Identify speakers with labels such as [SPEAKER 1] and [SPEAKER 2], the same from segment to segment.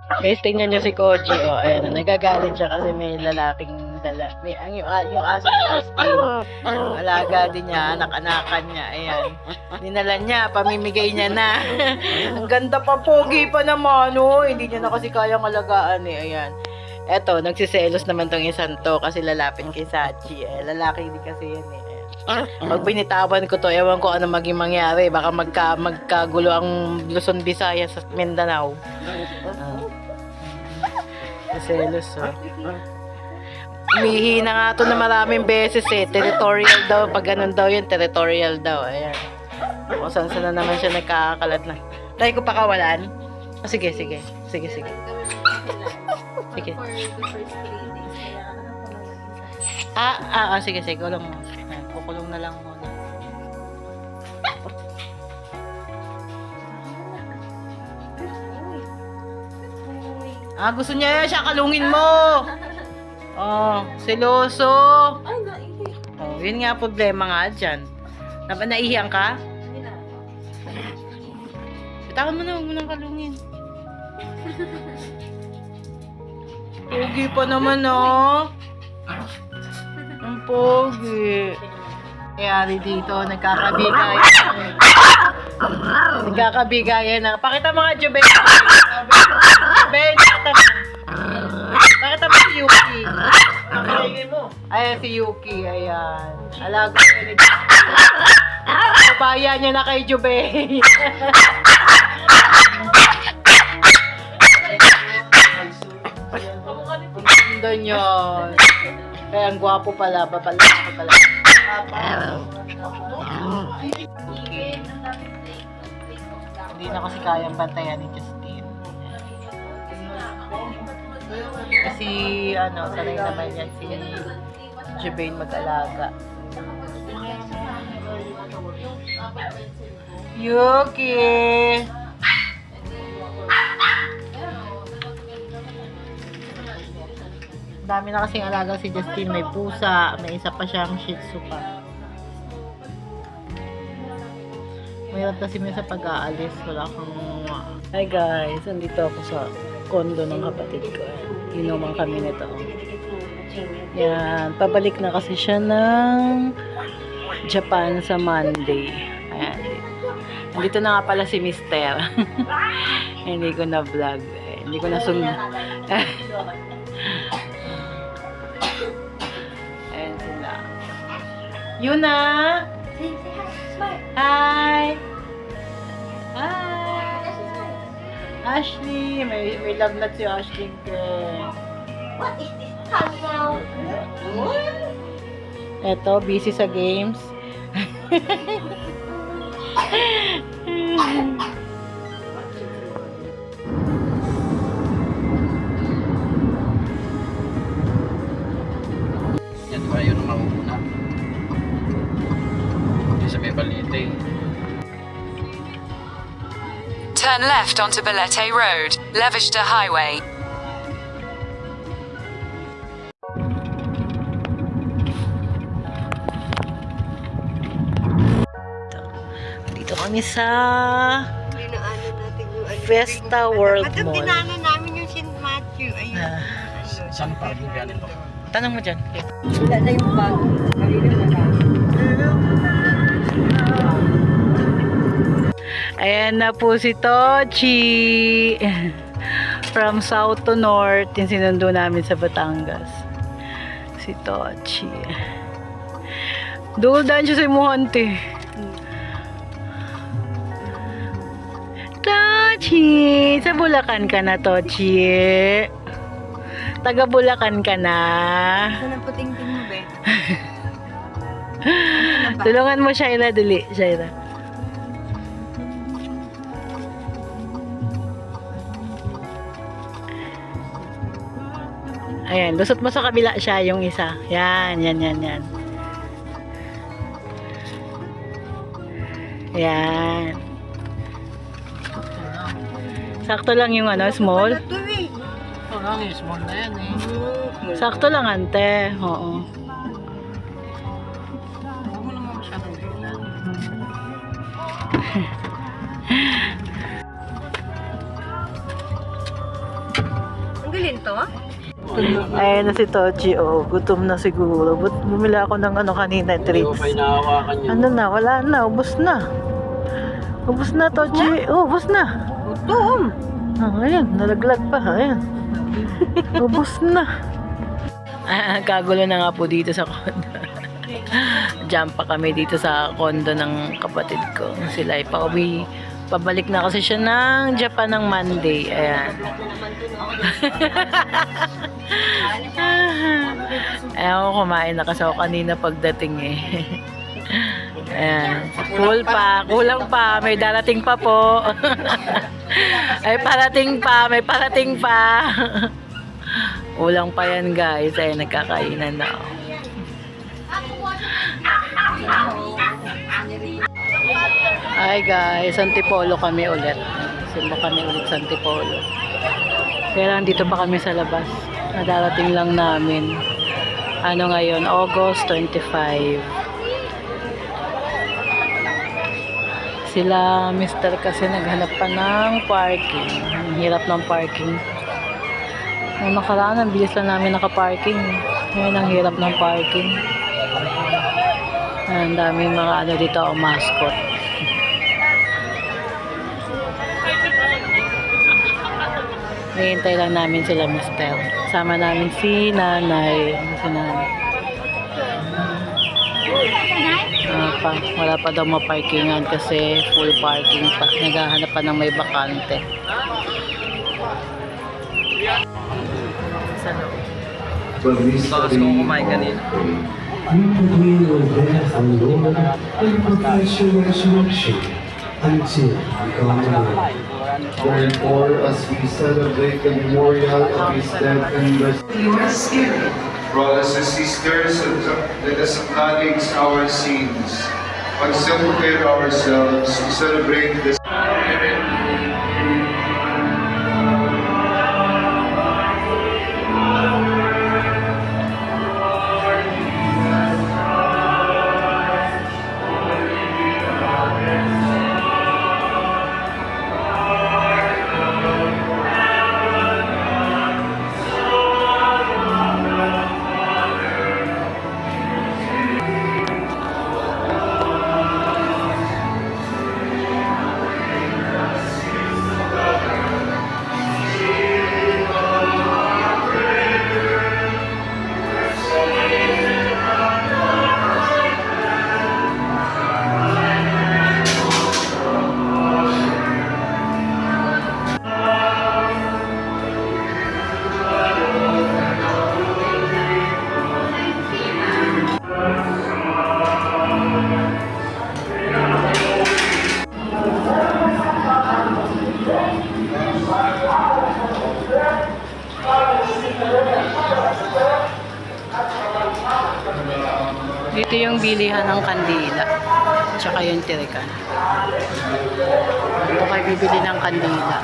[SPEAKER 1] Guys, tingnan niyo si Koji. Oh, ayan, nagagalit siya kasi may lalaking dala. Yung aso ni Justin. Alaga din niya, anak-anakan niya. Ayan. Dinala niya, pamimigay niya na. Ang ganda pa, pogi pa naman. Oh. Hindi niya na kasi kayang alagaan eh. Ayan. Eto, nagsiselos naman tong isang to kasi lalapit kay Sachi. Eh, lalaki din kasi yan eh. Pag binitawan ko to, ewan ko ano maging mangyari. Baka magkagulo ang Luzon, Visayas sa Mindanao. Selos, oh. Umihi na nga to na maraming beses eh. Territorial daw. Pag ganun daw yun, territorial daw. Ayan. O saan na naman siya nagkakalat na. Try ko pakawalan. Oh, sige, sige. Sige, sige. Sige. Sige, sige. Kulong mo. Ayan, kukulong na lang muna. Gusto niya siya kalungin mo. Oh, seloso. Oh, yun nga problema nga dyan. Naihiyan ka? Bitawan mo na, huwag mo nang kalungin. Pogi pa naman, oh. Ang pogi. Kayari dito, nagkakabigayan. Nagkakabigayan na. Pakita mga Jubel. Jubel, pakita mo si Yuki. Ayan si Yuki, ayan. Alaga niya ni Babayan niya na kay Jubel. Doon yun. Kaya ang gwapo pala, papalaki pala. Hindi na kasi kayang bantayan ni Justin. Kasi sanay naman yan si Jubane mag-alaga. Yuki! Dami na kasing alaga si Justin. May pusa, may isa pa siyang Shih Tzu pa. Mahirap kasi may sa pag-aalis. Wala kang... Hi guys, andito ako sa kondo ng kapatid ko. Inuman kami nito. Yan, pabalik na kasi siya ng Japan sa Monday. Ayan. Andito na nga pala si Mister. Hindi ko na vlog. Hindi ko na sunod. Ayan sila. Yuna! Hi! Hi! Ashley! May love na si Ashley ko.
[SPEAKER 2] What is this puzzle?
[SPEAKER 1] Eto, busy sa games.
[SPEAKER 3] Yan tayo na mauna. Hindi sa may balite.
[SPEAKER 4] Turn left onto Balete Road, Levishta Highway.
[SPEAKER 1] Dito kami sa Fiesta World
[SPEAKER 2] Madam,
[SPEAKER 1] Mall.
[SPEAKER 2] dinaanan namin yung St. Matthew. Ayun.
[SPEAKER 3] Saan pa rin yan ito?
[SPEAKER 1] Tanong mo dyan.
[SPEAKER 2] Wala na yung bag. Kanina na lang.
[SPEAKER 1] Ayan na po si Tochi. From south to north. Yung sinundo namin sa Batangas. Si Tochi. Duldaan siya sa Imuhante. Tochi! Sa Bulacan ka na, Tochi. Taga Bulacan ka na.
[SPEAKER 2] Saan ang puting-ting mo, be?
[SPEAKER 1] Tulungan mo, Shaira. Dali, Shaira. Ayan, lusot mo sa kabila siya yung isa. Yan, yan, yan, yan. Yan. Sakto lang yung small.
[SPEAKER 2] Ito eh.
[SPEAKER 3] Ito lang eh, small na yan eh.
[SPEAKER 1] Sakto lang, ante. Oo.
[SPEAKER 3] Huwag mo naman masyadong tignan.
[SPEAKER 2] to?
[SPEAKER 1] Ayan na si Tochi, oh. Gutom na siguro. Bumili ako ng ano kanina,
[SPEAKER 3] Hindi ko
[SPEAKER 1] treats.
[SPEAKER 3] pa inahawakan yun.
[SPEAKER 1] Ano na, wala na, ubos na. Ubos na, Tochi. Oh, ubos na.
[SPEAKER 2] Gutom!
[SPEAKER 1] Ayan, nalaglag pa. Ayan. Ubos na. Kagulo na nga po dito sa condo. Jump pa kami dito sa condo ng kapatid ko. Sila ay pauwi. Pabalik na kasi siya ng Japan ng Monday. Ayan. Ewan ko, kumain na kasi ako kanina pagdating eh. Ayan. Full pa. Kulang pa. May darating pa po. Ay parating pa. May parating pa. Kulang pa yan guys. Ay nagkakainan na ako. Hi guys, Antipolo kami ulit. Simba kami ulit sa Antipolo. Kaya lang dito pa kami sa labas. Nadarating lang namin. Ano ngayon? August 25. Sila Mr. kasi naghanap pa ng parking. Ang hirap ng parking. Nung nakaraan, ang bilis lang namin nakaparking. Ngayon ang hirap ng parking. Ang daming mga ano dito, mascot. Hihintay lang namin sila Mr. Sama namin si nanay. Si nanay. Wala pa daw maparkingan kasi full parking pa. Naghahanap pa ng may bakante. Sa loob.
[SPEAKER 3] Tapos kung kumain kanina.
[SPEAKER 5] We proclaim your death, O Lord, and profess your resurrection until you come again.
[SPEAKER 6] Therefore, as we celebrate the memorial of his death and resurrection, brothers and sisters, let us acknowledge our sins. And self-prepare ourselves to celebrate this.
[SPEAKER 1] Dito yung bilihan ng kandila. Tsaka yung tirikan. Dito kayo bibili ng kandila.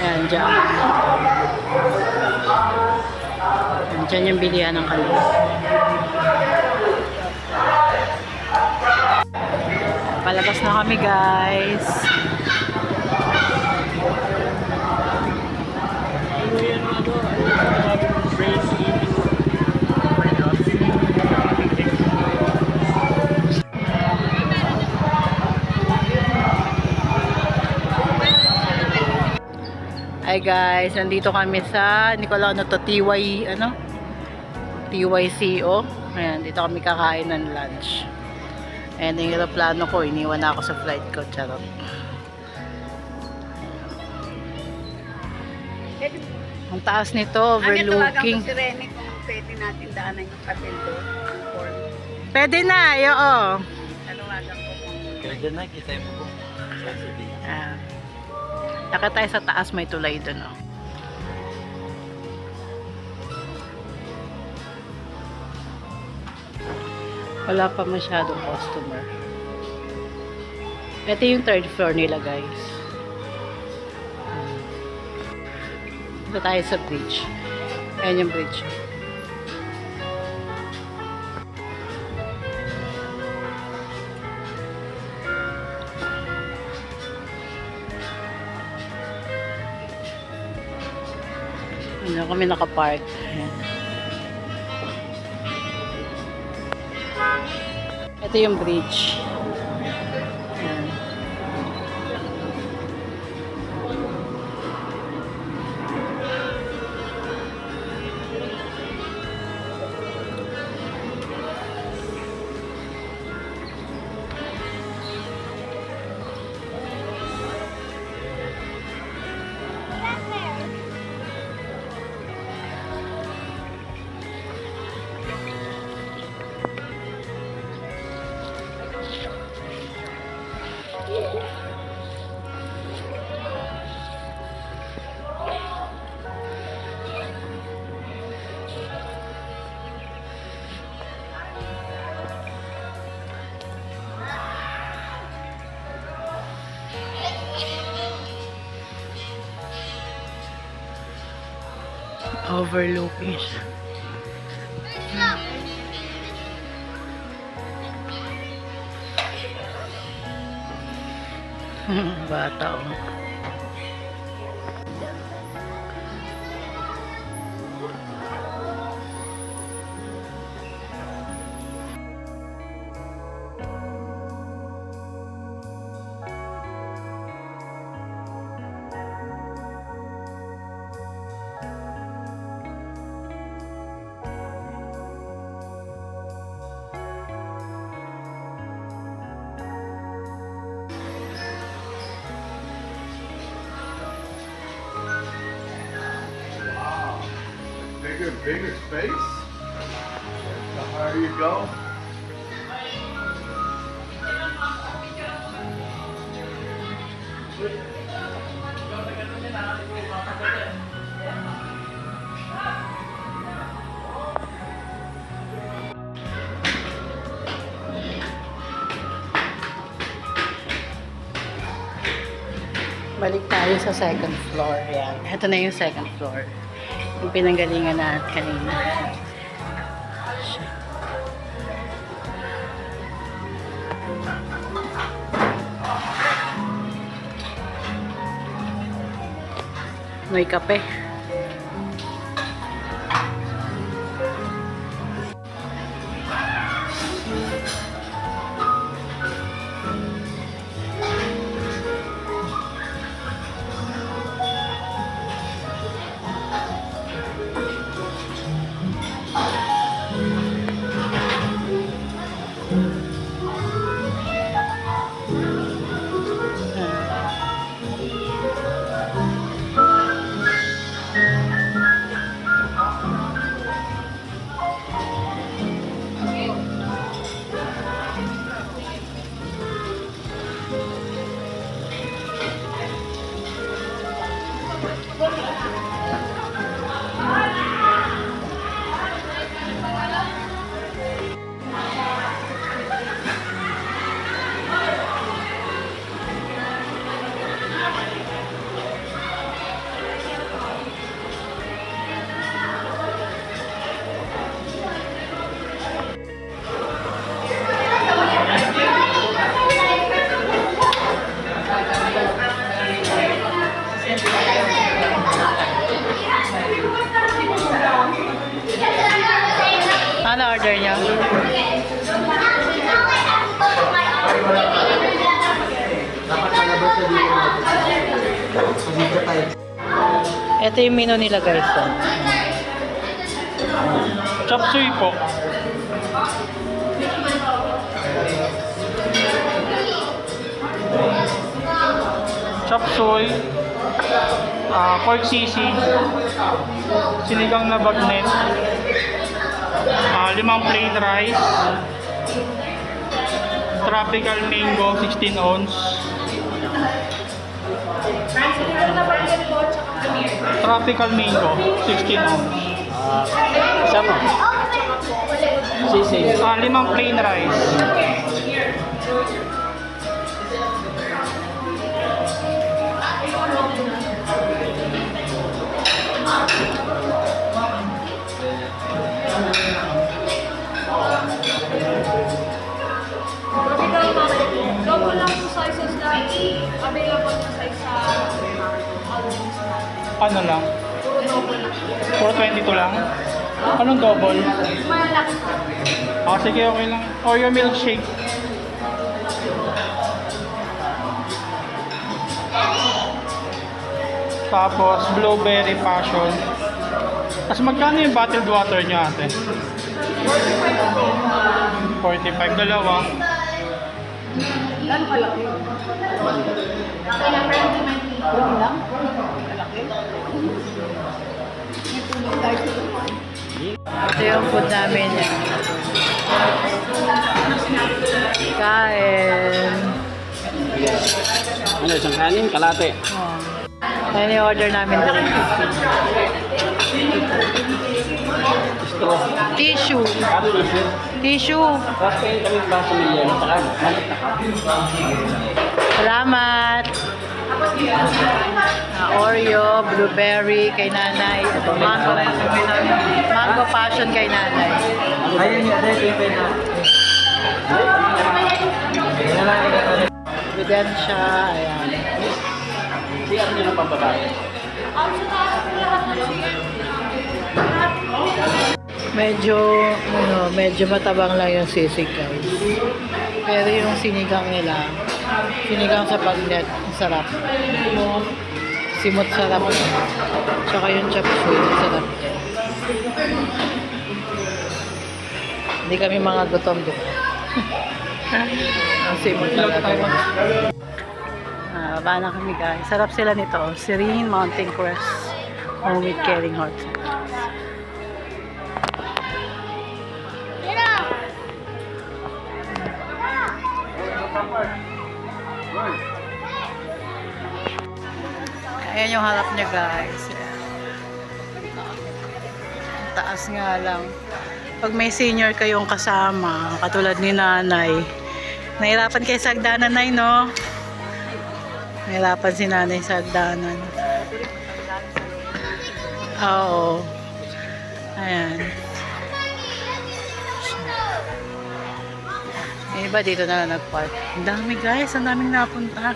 [SPEAKER 1] Ayan, dyan. Dyan yung bilihan ng kandila. Palabas na kami guys. Hi guys, nandito kami sa Nicolau ano to, TYCO. Ayan, dito kami kakain ng lunch. And yung aeroplano ko, iniwan na ako sa flight ko. Charot. Ang taas nito, overlooking.
[SPEAKER 2] Si Rene kung pwede natin daanan yung papel doon.
[SPEAKER 1] Pwede na, oo.
[SPEAKER 2] Taluwagan ko kung
[SPEAKER 3] Kaya na, kita mo po.
[SPEAKER 1] Taka tayo sa taas, may tulay doon. Oh. Wala pa masyadong customer. Ito yung third floor nila guys. Ito tayo sa bridge. Ayan yung bridge. Ano kami nakapark. Ayan. Ito yung bridge. Ayan. Overlooking siya. Bata oh.
[SPEAKER 6] Bigger space. The higher you go.
[SPEAKER 1] Balik tayo sa second floor. Yan. Ito na yung second floor. Yung pinanggalingan natin kanina. May kape. Ano order niyo? Ito yung menu nila guys.
[SPEAKER 3] Chop suey po. Chop suey. Pork sisig. Sinigang na bagnet. 5 plain rice. Tropical mango 16 ounce. Tropical mango 16 ounce.
[SPEAKER 1] Sama. Sisig.
[SPEAKER 3] 5 plain rice.
[SPEAKER 7] Logo lang yung sizes na available na size sa albums natin.
[SPEAKER 3] Ano lang?
[SPEAKER 7] Puro
[SPEAKER 3] 422 lang. Anong double?
[SPEAKER 7] Malaki.
[SPEAKER 3] Ah, sige, okay lang. Oreo milkshake. Tapos, blueberry passion. Tapos, magkano yung bottled water niyo, ate? 45, dalawa.
[SPEAKER 2] Gano'ng kalaki?
[SPEAKER 7] Kaya friendly man dito.
[SPEAKER 2] Yun lang? Kalaki? May tulong tayo sa tuwan.
[SPEAKER 1] Ito yung food namin yan. Kain.
[SPEAKER 8] Ano, isang kanin, kalate.
[SPEAKER 1] Oh. Yan yung order namin.
[SPEAKER 8] Straw.
[SPEAKER 1] Tissue. Tissue.
[SPEAKER 8] Tapos kayo kami baso milyon. Saka, malit na.
[SPEAKER 1] Salamat. Oreo, blueberry kay nanay. Ito, mango passion kay nanay.
[SPEAKER 8] Ayun yung aday, kayo na.
[SPEAKER 1] Ebidensya. Ayan.
[SPEAKER 8] Siya nyo ng pambabae.
[SPEAKER 1] Medyo matabang lang yung sisig guys. Pero yung sinigang nila, sinigang sa bagnet, ang sarap. Simot sarap. Tsaka yung chop suey, sarap din. Hindi kami mga gutom doon. Ang simot talaga. Baba na kami guys. Sarap sila nito. Serene Mountain Crest. Home with Caring Heart. Ayan yung harap niya guys. Ang taas nga lang. Pag may senior kayong kasama, katulad ni nanay, nahirapan kayo sa hagdanan, nay, no? Nahirapan si nanay sa hagdanan. Oo. Ayan. Yung iba dito na lang nagpark. Ang dami guys, ang daming napunta.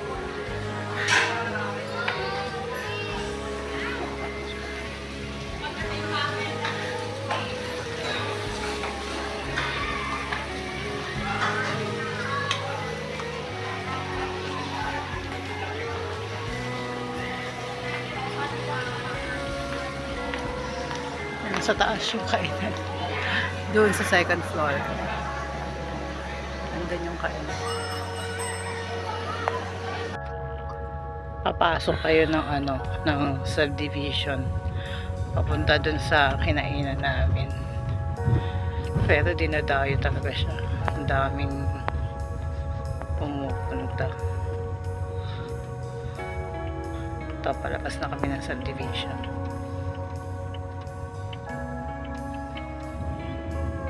[SPEAKER 1] Sa taas yung kainan. Doon sa second floor. Nandun yung kainan. Papasok kayo ng subdivision. Papunta doon sa kinainan namin. Pero dinadayo talaga siya. Ang daming pumupunta. Palabas na kami ng subdivision.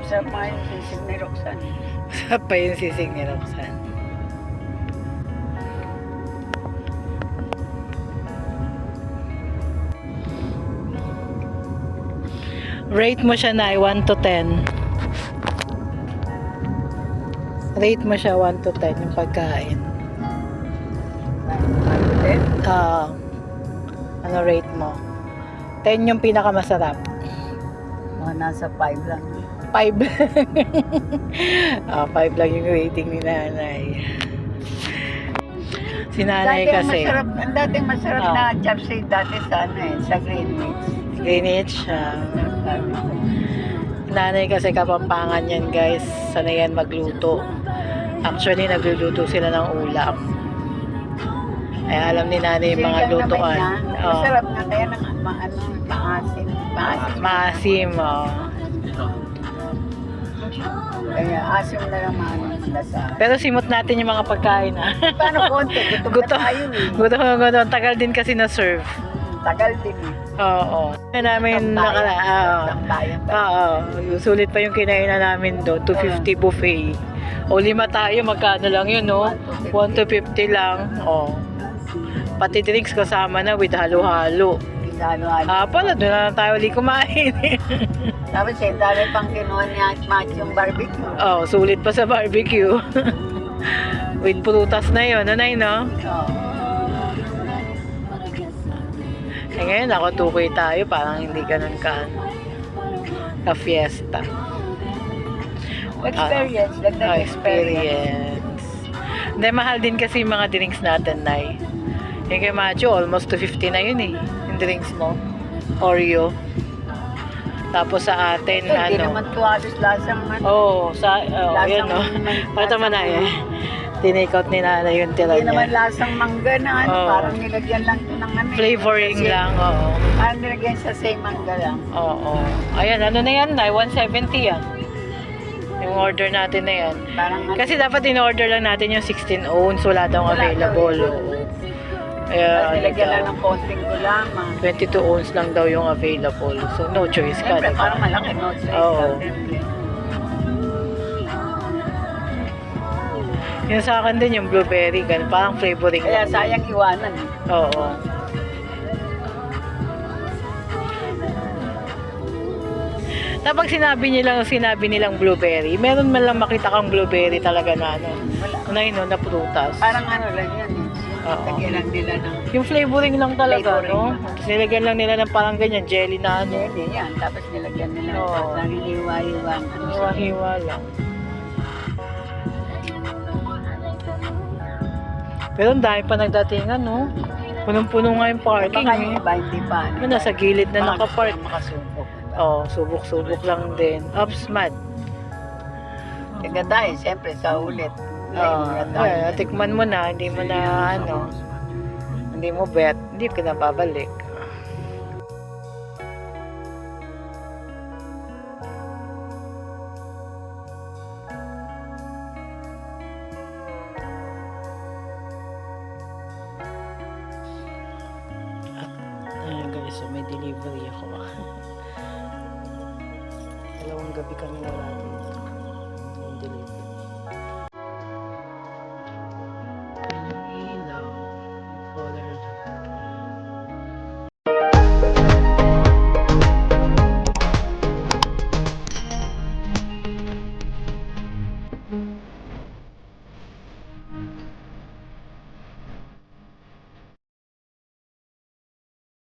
[SPEAKER 2] Sa mga yung sisig ni Roxanne.
[SPEAKER 1] Sarap pa yung sisig ni Roxanne. Rate mo siya na 1 to 10. Rate mo siya 1 to 10 yung pagkain. Ano rate mo? 10 yung pinakamasarap.
[SPEAKER 2] Mga nasa 5 lang.
[SPEAKER 1] 5 5 lang yung rating ni nanay. Si nanay kasi
[SPEAKER 2] Ang dating masarap na chopstick dati sa sa Greenwich.
[SPEAKER 1] Greenwich. Nanay kasi Kapampangan yan guys. Sanay yan magluto. Actually nagluluto sila ng ulam. Ay alam ni nanay yung mga lutuan.
[SPEAKER 2] Masarap na kaya ng maasim.
[SPEAKER 1] Maasim.
[SPEAKER 2] Kaya asim na lang lasa.
[SPEAKER 1] Pero simot natin yung mga pagkain
[SPEAKER 2] Paano konti? Gutom na tayo eh.
[SPEAKER 1] Gutom. Tagal din kasi na-serve.
[SPEAKER 2] Tagal din eh.
[SPEAKER 1] Oo. Namin sulit pa yung kinainan namin doon. 250 buffet. O 5 tayo, magkano lang yun, no? 1 to 50 lang. O. Pati drinks kasama na with halo-halo. Pala, doon na tayo ulit kumain.
[SPEAKER 2] Tapos dami pang kinuha niya at match yung barbecue.
[SPEAKER 1] Oh, sulit pa sa barbecue. With prutas na yun, nanay, no?
[SPEAKER 2] Oo.
[SPEAKER 1] Eh ngayon, ako tukoy tayo, parang hindi ganun ka-fiesta.
[SPEAKER 2] Experience.
[SPEAKER 1] Experience. Hindi, mahal din kasi yung mga drinks natin, Nay. Yung kay Macho, almost 250 na yun eh. Yung drinks mo. Oreo. Tapos sa atin,
[SPEAKER 2] Hindi naman tuwalis lasang
[SPEAKER 1] yun o. Pakita mo na eh. Tinake out ni nanay yung tira
[SPEAKER 2] Hindi naman
[SPEAKER 1] niya.
[SPEAKER 2] lasang mangga na ano,
[SPEAKER 1] Oo.
[SPEAKER 2] parang nilagyan lang ng ano.
[SPEAKER 1] Flavoring
[SPEAKER 2] Kasi-
[SPEAKER 1] lang, oo.
[SPEAKER 2] Parang nilagyan sa same mangga lang.
[SPEAKER 1] Oo. Ayan, ano na yan, Nay? 170 yan. Yung order natin na yan.
[SPEAKER 2] Parang ano,
[SPEAKER 1] Kasi dapat in-order lang natin yung 16 ounce, wala daw
[SPEAKER 2] Wala
[SPEAKER 1] available.
[SPEAKER 2] daw,
[SPEAKER 1] Oo.
[SPEAKER 2] tapos
[SPEAKER 1] Kaya,
[SPEAKER 2] nilagyan lang ng konting gulaman.
[SPEAKER 1] 22 ounce lang daw yung available. So, no choice ka,
[SPEAKER 2] Siyempre,
[SPEAKER 1] diba?
[SPEAKER 2] parang malaki no size.
[SPEAKER 1] Oo.
[SPEAKER 2] Siyempre.
[SPEAKER 1] Yung sa akin din, yung blueberry, ganun, parang flavoring
[SPEAKER 2] Kaya
[SPEAKER 1] lang.
[SPEAKER 2] sayang iwanan eh.
[SPEAKER 1] Oo. Tapos sinabi nilang blueberry, meron man lang makita kang blueberry talaga na ano, na prutas.
[SPEAKER 2] Parang ano lang yan eh.
[SPEAKER 1] Oo.
[SPEAKER 2] Lagyan lang nila ng
[SPEAKER 1] Yung flavoring lang talaga,
[SPEAKER 2] Flavoring
[SPEAKER 1] no?
[SPEAKER 2] lang.
[SPEAKER 1] Tapos nilagyan lang nila ng parang ganyan, jelly na ano.
[SPEAKER 2] jelly yan. Tapos nilagyan nila
[SPEAKER 1] Oo.
[SPEAKER 2] ng parang hiwa-hiwa. Ano siya.
[SPEAKER 1] Hiwa-hiwa lang. Pero ang dami pa nagdatingan, no? Punong-puno nga yung parking,
[SPEAKER 2] Baka yung
[SPEAKER 1] eh.
[SPEAKER 2] iba hindi pa.
[SPEAKER 1] Ano, nasa gilid na nakapark.
[SPEAKER 2] Makasubok.
[SPEAKER 1] Oh, subok-subok lang din. Ups, mad.
[SPEAKER 2] Teka tayo, siyempre sa ulit.
[SPEAKER 1] Oh, tikman mo na, hindi mo na ano, hindi mo bet, hindi ka na babalik. Ayan guys, so may delivery ako. 2 gabi kami wala dito.